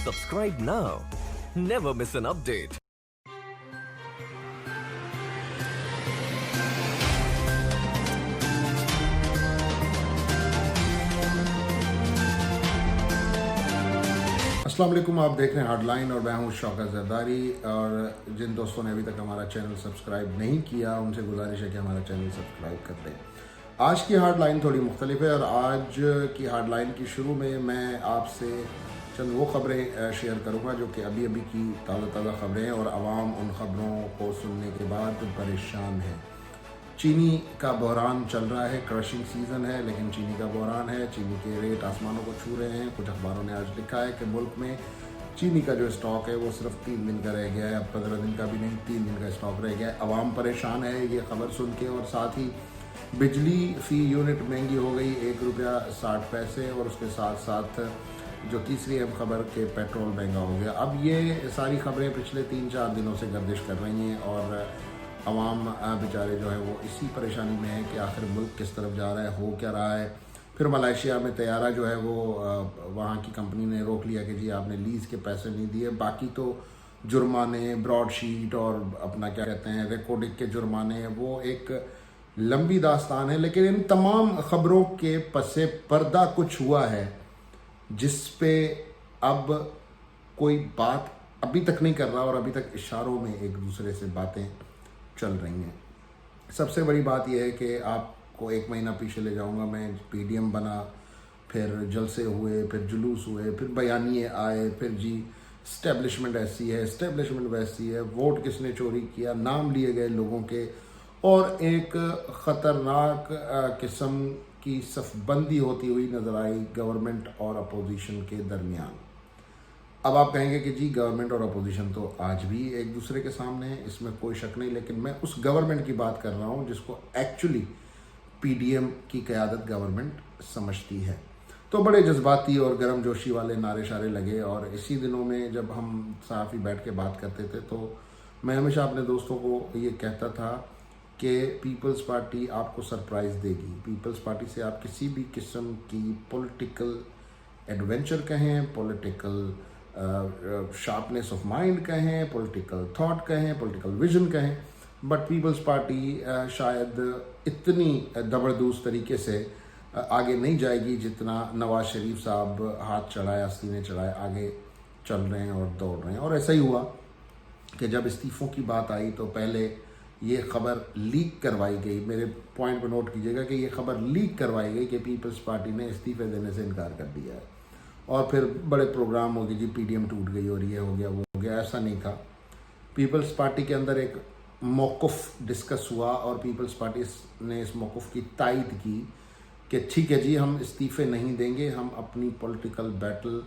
Subscribe now. Never miss an update. अस्सलाम वालेकुम, आप देख रहे हैं हार्डलाइन और मैं हूं शौकत ज़रदारी। और जिन दोस्तों ने अभी तक हमारा चैनल सब्सक्राइब नहीं किया उनसे गुजारिश है कि हमारा चैनल सब्सक्राइब कर दें। आज की हार्डलाइन थोड़ी मुख्तलिफ है और आज की हार्डलाइन की शुरू में मैं आपसे चंद वो ख़बरें शेयर करूंगा जो कि अभी अभी की ताज़ा ख़बरें हैं और आवाम उन ख़बरों को सुनने के बाद परेशान है। चीनी का बहरान चल रहा है, क्रशिंग सीज़न है लेकिन चीनी का बहरान है। चीनी के रेट आसमानों को छू रहे हैं। कुछ अखबारों ने आज लिखा है कि मुल्क में चीनी का जो स्टॉक है वो सिर्फ 3 दिन का रह गया है, अब 15 दिन का भी नहीं, 3 दिन का स्टॉक रह गया है। अवाम परेशान है ये खबर सुन के। और साथ ही बिजली फ़ी यूनिट महंगी हो गई, ₹1.60 और उसके साथ साथ जो तीसरी अहम खबर के पेट्रोल महंगा हो गया। अब ये सारी खबरें पिछले 3-4 दिनों से गर्दिश कर रही हैं और अवाम बेचारे जो है वो इसी परेशानी में है कि आखिर मुल्क किस तरफ जा रहा है, हो क्या रहा है। फिर मलेशिया में तैयारा जो है वो वहाँ की कंपनी ने रोक लिया कि जी आपने लीज़ के पैसे नहीं दिए। बाकी तो जुर्माने, ब्रॉडशीट और अपना क्या कहते हैं रिकॉर्डिंग के जुर्माने, वो एक लंबी दास्तान है। लेकिन इन तमाम ख़बरों के पसे पर्दा कुछ हुआ है जिस पे अब कोई बात अभी तक नहीं कर रहा और अभी तक इशारों में एक दूसरे से बातें चल रही हैं। सबसे बड़ी बात यह है कि आपको 1 महीना पीछे ले जाऊंगा मैं। पीडीएम बना, फिर जलसे हुए, फिर जुलूस हुए, फिर बयानिए आए, फिर जी इस्टेब्लिशमेंट ऐसी है, इस्टेब्लिशमेंट वैसी है, वोट किसने चोरी किया, नाम लिए गए लोगों के, और एक ख़तरनाक किस्म की सफबंदी होती हुई नज़र आई गवर्नमेंट और अपोजिशन के दरमियान। अब आप कहेंगे कि जी गवर्नमेंट और अपोजिशन तो आज भी एक दूसरे के सामने है, इसमें कोई शक नहीं। लेकिन मैं उस गवर्नमेंट की बात कर रहा हूँ जिसको एक्चुअली पीडीएम की क़यादत गवर्नमेंट समझती है। तो बड़े जज्बाती और गर्म जोशी वाले नारे शारे लगे। और इसी दिनों में जब हम सहाफ़ी बैठ के बात करते थे तो मैं हमेशा अपने दोस्तों को ये कहता था कि पीपल्स पार्टी आपको सरप्राइज़ देगी। पीपल्स पार्टी से आप किसी भी किस्म की पॉलिटिकल एडवेंचर कहें, पॉलिटिकल शार्पनेस ऑफ माइंड कहें, पॉलिटिकल थॉट कहें, पॉलिटिकल विजन कहें, बट पीपल्स पार्टी शायद इतनी ज़बरदस्त तरीके से आगे नहीं जाएगी जितना नवाज़ शरीफ साहब हाथ चढ़ाए, सीने चढ़ाए आगे चल रहे हैं और दौड़ रहे हैं। और ऐसा ही हुआ कि जब इस्तीफ़ों की बात आई तो पहले ये खबर लीक करवाई गई। मेरे पॉइंट पर नोट कीजिएगा कि ये खबर लीक करवाई गई कि पीपल्स पार्टी ने इस्तीफ़े देने से इनकार कर दिया है। और फिर बड़े प्रोग्राम हो गए, जी पीडीएम टूट गई और ये हो गया वो हो गया। ऐसा नहीं था। पीपल्स पार्टी के अंदर एक मौक़िफ़ डिस्कस हुआ और पीपल्स पार्टी ने इस मौक़िफ़ की तायद की कि ठीक है जी हम इस्तीफ़े नहीं देंगे, हम अपनी पॉलिटिकल बैटल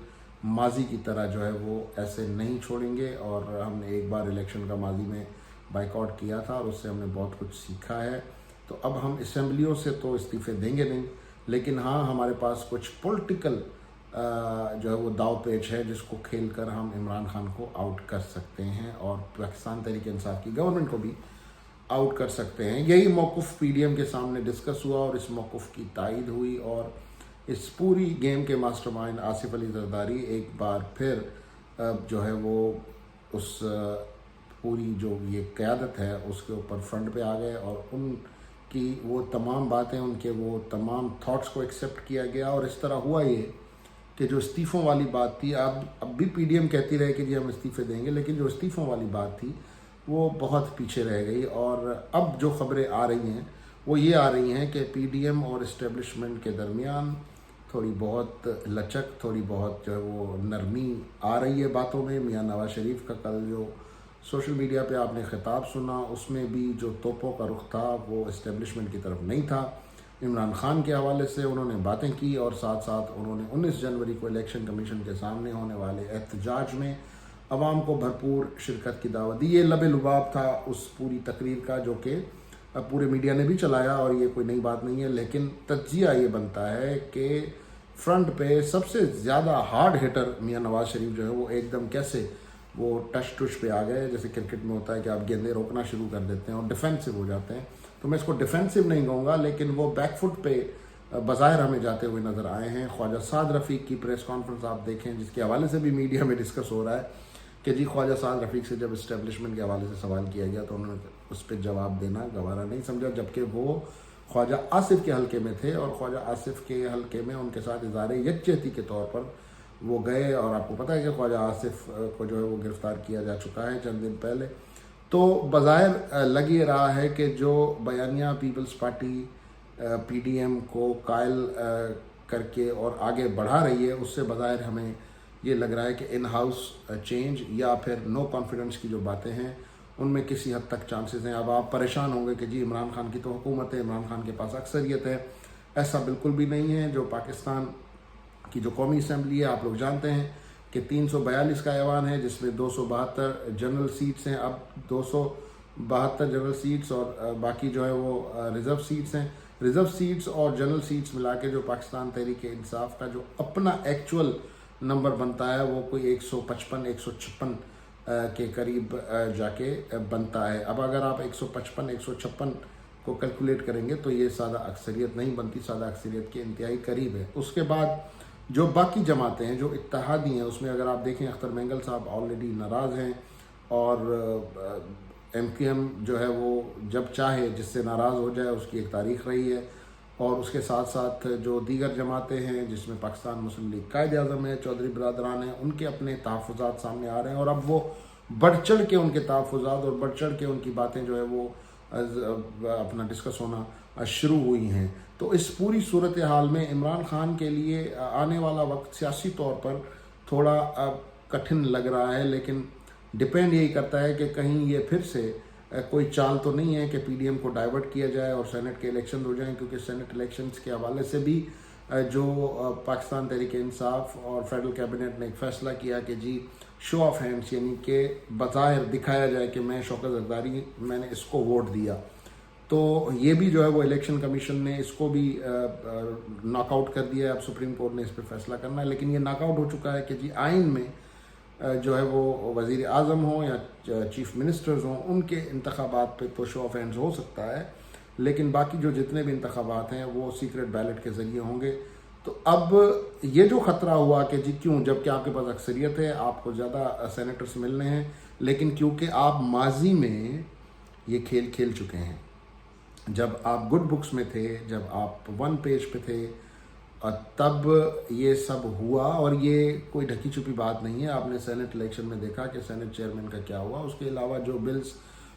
माजी की तरह जो है वो ऐसे नहीं छोड़ेंगे। और हमने एक बार इलेक्शन का माजी में बाइकआउट किया था और उससे हमने बहुत कुछ सीखा है। तो अब हम असेंबलियों से तो इस्तीफ़े देंगे नहीं, लेकिन हाँ हमारे पास कुछ पॉलिटिकल जो है वो दाव पेच है जिसको खेल कर हम इमरान खान को आउट कर सकते हैं और पाकिस्तान तहरीक इंसाफ की गवर्नमेंट को भी आउट कर सकते हैं। यही मौक़िफ़ पीडीएम के सामने डिस्कस हुआ और इस मौक़िफ़ की तायद हुई। और इस पूरी गेम के मास्टरमाइंड आसिफ अली ज़रदारी एक बार फिर जो है वो उस पूरी जो ये क़यादत है उसके ऊपर फ्रंट पे आ गए और उनकी वो तमाम बातें, उनके वो तमाम थॉट्स को एक्सेप्ट किया गया। और इस तरह हुआ ये कि जो इस्तीफ़ों वाली बात थी, अब भी पीडीएम कहती रहे कि जी हम इस्तीफ़े देंगे, लेकिन जो इस्तीफ़ों वाली बात थी वो बहुत पीछे रह गई। और अब जो ख़बरें आ रही हैं वो ये आ रही हैं कि पीडीएम और इस्टेब्लिशमेंट के दरमियान थोड़ी बहुत लचक, थोड़ी बहुत जो है वो नरमी आ रही है बातों में। मियां नवाज़ शरीफ का कल जो सोशल मीडिया पे आपने ख़िताब सुना उसमें भी जो तोपों का रुख था वो इस्टेब्लिशमेंट की तरफ नहीं था। इमरान खान के हवाले से उन्होंने बातें की और साथ साथ उन्होंने 19 जनवरी को इलेक्शन कमीशन के सामने होने वाले एहतजाज में अवाम को भरपूर शिरकत की दावत दी। ये लबे लुबाब था उस पूरी तकरीर का जो कि पूरे मीडिया ने भी चलाया और ये कोई नई बात नहीं है। लेकिन तज्जिया ये बनता है कि फ्रंट पे सबसे ज़्यादा हार्ड हिटर मियां नवाज़ शरीफ जो है वो एकदम कैसे वो टच टुच पे आ गए। जैसे क्रिकेट में होता है कि आप गेंदें रोकना शुरू कर देते हैं और डिफेंसिव हो जाते हैं। तो मैं इसको डिफेंसिव नहीं कहूँगा, लेकिन वो बैकफुट पे بظاہر ہمیں جاتے ہوئے نظر آئے ہیں. خواجہ سعد رفیق کی پریس کانفرنس آپ دیکھیں جس کے حوالے سے بھی میڈیا میں ڈسکس ہو رہا ہے کہ جی خواجہ سعد رفیق سے جب اسٹیبلشمنٹ کے حوالے سے سوال کیا گیا تو انہوں نے اس پہ جواب دینا گوارا نہیں سمجھا، جبکہ وہ خواجہ آصف کے حلقے میں تھے اور خواجہ آصف کے حلقے میں ان کے ساتھ اظہار یکجہتی کے طور پر وہ گئے. اور آپ کو پتہ ہے کہ خواجہ آصف کو جو ہے وہ گرفتار کیا جا چکا ہے چند دن پہلے. تو بظاہر لگ یہ رہا ہے کہ جو بیانیہ Peoples Party P D M کو قائل کر کے اور آگے بڑھا رہی ہے، اس سے بظاہر ہمیں یہ لگ رہا ہے کہ ان ہاؤس چینج یا پھر نو کانفیڈنس کی جو باتیں ہیں ان میں کسی حد تک چانسز ہیں. اب آپ پریشان ہوں گے کہ جی عمران خان کی تو حکومت ہے، عمران خان کے پاس اکثریت ہے. ایسا بالکل بھی نہیں ہے. جو پاکستان کی جو قومی اسمبلی ہے آپ لوگ جانتے ہیں کہ 342 کا ایوان ہے جس میں 272 جنرل سیٹس ہیں. اب 272 جنرل سیٹس اور باقی جو ہے وہ ریزرو سیٹس ہیں. ریزرو سیٹس اور جنرل سیٹس ملا کے جو پاکستان تحریک انصاف کا جو اپنا ایکچول نمبر بنتا ہے وہ کوئی 155 156 کے قریب جا کے بنتا ہے. اب اگر آپ 155 156 کو کیلکولیٹ کریں گے تو یہ سادہ اکثریت نہیں بنتی، سادہ اکثریت کے انتہائی قریب ہے. اس کے بعد جو باقی جماعتیں ہیں جو اتحادی ہیں اس میں اگر آپ دیکھیں اختر مینگل صاحب آلریڈی ناراض ہیں اور ایم کیو ایم جو ہے وہ جب چاہے جس سے ناراض ہو جائے اس کی ایک تاریخ رہی ہے. اور اس کے ساتھ ساتھ جو دیگر جماعتیں ہیں جس میں پاکستان مسلم لیگ قائد اعظم ہے، چودھری برادران ہیں، ان کے اپنے تحفظات سامنے آ رہے ہیں اور اب وہ بڑھ چڑھ کے ان کے تحفظات اور بڑھ چڑھ کے ان کی باتیں جو ہے وہ اپنا ڈسکس ہونا شروع ہوئی ہیں. تو اس پوری صورتحال میں عمران خان کے لیے آنے والا وقت سیاسی طور پر تھوڑا کٹھن لگ رہا ہے، لیکن ڈپینڈ یہی کرتا ہے کہ کہیں یہ پھر سے کوئی چال تو نہیں ہے کہ پی ڈی ایم کو ڈائیورٹ کیا جائے اور سینٹ کے الیکشن ہو جائیں، کیونکہ سینٹ الیکشنز کے حوالے سے بھی جو پاکستان تحریک انصاف اور فیڈرل کیبنٹ نے ایک فیصلہ کیا کہ جی شو آف ہینڈس، یعنی کہ بظاہر دکھایا جائے کہ میں شوکت زرداری میں نے اس کو ووٹ دیا. تو یہ بھی جو ہے وہ الیکشن کمیشن نے اس کو بھی ناک آؤٹ کر دیا ہے. اب سپریم کورٹ نے اس پہ فیصلہ کرنا ہے، لیکن یہ ناک آؤٹ ہو چکا ہے کہ جی آئین میں جو ہے وہ وزیر اعظم ہوں یا چیف منسٹرز ہوں ان کے انتخابات پہ تو شو آف ہینڈز ہو سکتا ہے، لیکن باقی جو جتنے بھی انتخابات ہیں وہ سیکرٹ بیلٹ کے ذریعے ہوں گے. تو اب یہ جو خطرہ ہوا کہ جی کیوں، جب کہ آپ کے پاس اکثریت ہے، آپ کو زیادہ سینیٹرز ملنے ہیں، لیکن کیونکہ آپ ماضی میں یہ کھیل کھیل چکے ہیں، جب آپ گڈ بکس میں تھے، جب آپ ون پیج پہ تھے، تب یہ سب ہوا. اور یہ کوئی ڈھکی چھپی بات نہیں ہے. آپ نے سینٹ الیکشن میں دیکھا کہ سینٹ چیئرمین کا کیا ہوا. اس کے علاوہ جو بلز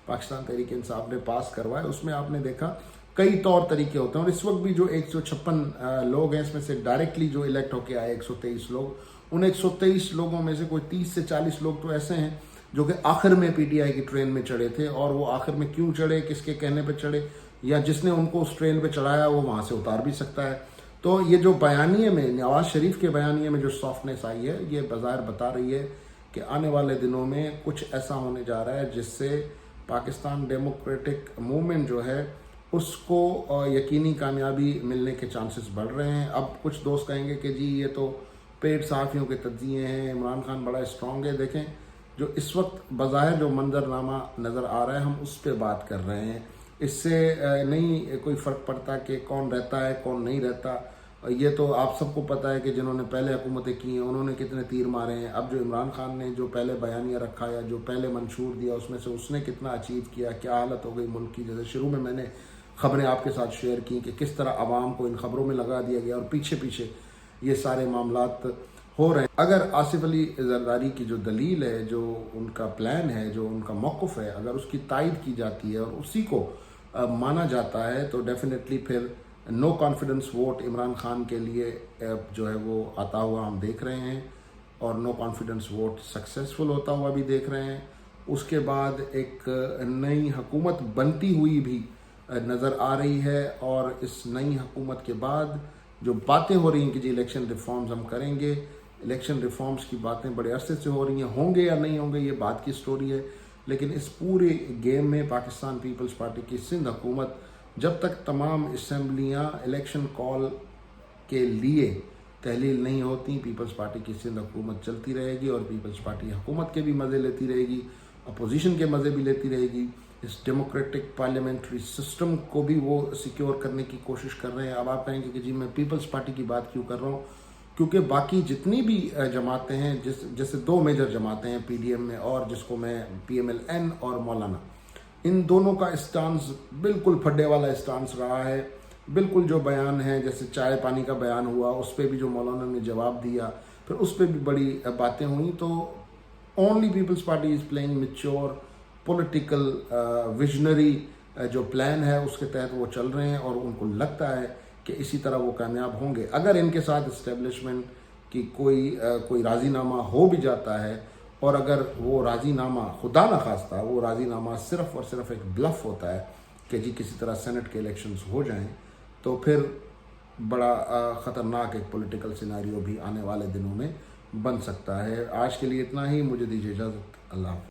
پاکستان تحریک انصاف نے پاس کروائے اس میں آپ نے دیکھا کئی طور طریقے ہوتے ہیں. اور اس وقت بھی جو 156 لوگ ہیں اس میں سے ڈائریکٹلی جو الیکٹ ہو کے آئے 123 لوگ، ان 123 لوگوں میں سے کوئی 30 سے 40 لوگ تو ایسے ہیں جو کہ آخر میں پی ٹی آئی کی ٹرین میں چڑھے تھے. اور وہ آخر میں کیوں چڑھے، کس کے کہنے پہ چڑھے، یا جس نے ان کو اس ٹرین پہ چڑھایا وہ وہاں سے اتار بھی سکتا ہے. تو یہ جو بیانیے میں نواز شریف کے بیانیے میں جو سافٹنیس آئی ہے یہ بظاہر بتا رہی ہے کہ آنے والے دنوں میں کچھ ایسا ہونے جا رہا ہے جس سے پاکستان ڈیموکریٹک موومنٹ جو ہے اس کو یقینی کامیابی ملنے کے چانسز بڑھ رہے ہیں. اب کچھ دوست کہیں گے کہ جی یہ تو پیڈ صحافیوں کے تجزیے ہیں، عمران خان بڑا اسٹرانگ ہے. دیکھیں جو اس وقت بظاہر جو منظرنامہ نظر آ رہا ہے ہم اس پہ بات کر رہے ہیں. اس سے نہیں کوئی فرق پڑتا کہ کون رہتا ہے کون نہیں رہتا. یہ تو آپ سب کو پتہ ہے کہ جنہوں نے پہلے حکومتیں کی ہیں انہوں نے کتنے تیر مارے ہیں. اب جو عمران خان نے جو پہلے بیانیہ رکھا یا جو پہلے منشور دیا اس میں سے اس نے کتنا اچیو کیا، کیا حالت ہو گئی ملک کی. جیسے شروع میں نے خبریں آپ کے ساتھ شیئر کی کہ کس طرح عوام کو ان خبروں میں لگا دیا گیا اور پیچھے پیچھے یہ سارے معاملات ہو رہے ہیں. اگر آصف علی زرداری کی جو دلیل ہے، جو ان کا پلان ہے، جو ان کا موقف ہے، اگر اس کی تائید کی جاتی ہے اور اسی کو مانا جاتا ہے تو ڈیفینیٹلی پھر no confidence vote Imran Khan کے لیے جو ہے وہ آتا ہوا ہم دیکھ رہے ہیں اور نو کانفیڈنس ووٹ سکسیسفل ہوتا ہوا بھی دیکھ رہے ہیں. اس کے بعد ایک نئی حکومت بنتی ہوئی بھی نظر آ رہی ہے. اور اس نئی حکومت کے بعد جو باتیں ہو رہی ہیں کہ جی الیکشن ریفارمز ہم کریں گے، الیکشن ریفارمز کی باتیں بڑے عرصے سے ہو رہی ہیں، ہوں گے یا نہیں ہوں گے یہ بات کی سٹوری ہے. لیکن اس پورے گیم میں پاکستان پیپلز پارٹی کی سندھ حکومت جب تک تمام اسمبلیاں الیکشن کال کے لیے تحلیل نہیں ہوتی، پیپلز پارٹی کی سندھ حکومت چلتی رہے گی اور پیپلز پارٹی حکومت کے بھی مزے لیتی رہے گی، اپوزیشن کے مزے بھی لیتی رہے گی. इस डेमोक्रेटिक पार्लियामेंट्री सिस्टम को भी वो सिक्योर करने की कोशिश कर रहे हैं। अब आप कहेंगे कि जी मैं पीपल्स पार्टी की बात क्यों कर रहा हूँ, क्योंकि बाकी जितनी भी जमातें हैं, जैसे दो मेजर जमातें हैं पीडीएम में और जिसको मैं पीएमएल-एन और मौलाना, इन दोनों का स्टांस बिल्कुल फड्डे वाला स्टांस रहा है। बिल्कुल जो बयान है, जैसे चाय पानी का बयान हुआ, उस पर भी जो मौलाना ने जवाब दिया, फिर उस पर भी बड़ी बातें हुई। तो only Peoples Party is playing mature political visionary जो प्लान है उसके तहत वो चल रहे हैं, और उनको लगता है कि इसी तरह वो कामयाब होंगे। अगर इनके साथ इस्टेब्लिशमेंट की कोई राज़ीनामा हो भी जाता है, और अगर वो राज़ीनामा खुदा न खास्ता वो राज़ीनामा सिर्फ़ और सिर्फ एक ब्लफ होता है कि जी किसी तरह सेनेट के इलेक्शंस हो जाएं, तो फिर बड़ा ख़तरनाक एक पॉलिटिकल सिनेरियो भी आने वाले दिनों में बन सकता है। आज के लिए इतना ही, मुझे दीजिए इजाज़त। अल्लाह हाफ़िज़।